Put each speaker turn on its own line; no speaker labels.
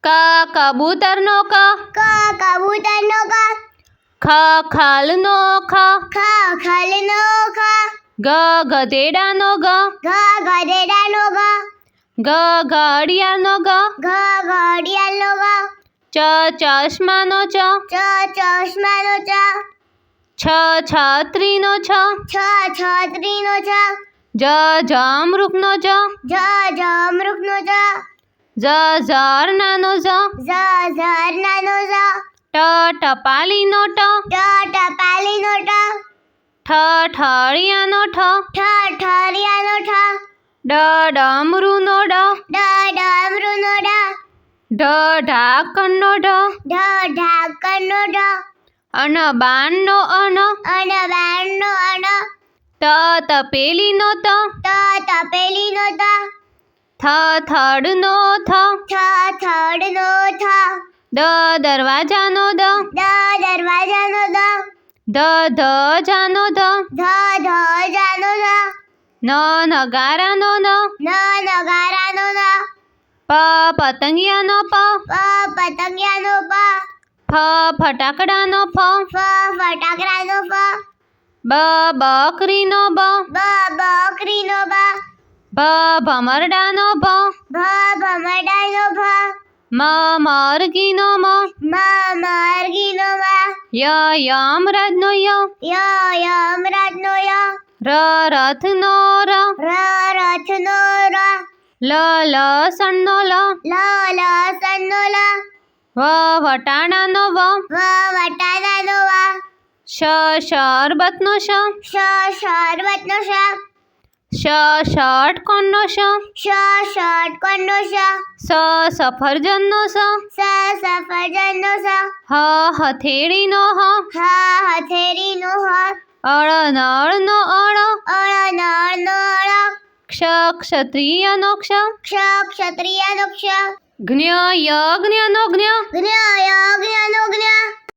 ક કબૂતરનો ક,
કબૂતરનો ક,
ખાલનો ખ,
ખલનો ખ,
ગધેડાનો ગ,
ગધેડાનો ગ,
ઘડિયાળનો ગ,
ઘડિયાળનો ગ,
ચશ્માનો ચ,
ચશ્માનો ચ,
છત્રીનો છ,
છત્રીનો છ,
જમરૂખનો જ,
જમરૂખનો જ,
ઝરણાનો ઝ,
ઝરણાનો ઝ,
ટપાલીનો ટ,
ટપાલીનો ટ,
ઠળિયાનો ઠ,
ઠળિયાનો ઠ,
ડમરૂનો ડ,
ડમરૂનો ડ,
ઢાંકણનો ઢ,
ઢાંકણનો ઢ,
બાણનો અન,
બાણનો અણ,
તપેલીનો ત,
તપેલીનો ત,
થડનો થ,
થડનો થ,
દરવાજાનો દ,
દરવાજાનો દ,
ધજાનો ધ,
ધજાનો ધ,
નગારાનો ન,
નગારાનો ન,
પતંગિયાનો પ,
પતંગિયાનો પ,
ફટાકડાનો ફ,
ફટાકડાનો ફ,
બકરીનો બ,
બકરીનો બ,
ભમરડાનો ભ,
ભમરડાનો ભ,
મરઘીનો મ,
મરઘીનો મ,
યમરાજનો ય,
યમરાજનો ય,
રથનો ર,
રથનો ર,
લસણનો લ,
લસણનો લ,
વટાણાનો વ,
વટાણાનો વ,
શરબતનો શ,
શરબતનો શ,
ષટકોણનો
ષટકોણનો શ,
સફરજનનો સ,
સફરજનનો સ,
હથેળીનો હ,
હથેળીનો હ,
અળનળનો અળ,
અળનળનો અળ,
ક્ષત્રિયનો
ક્ષત્રિયનો ક્ષ,
યજ્ઞનો જ્ઞ,
યજ્ઞનો જ્ઞ,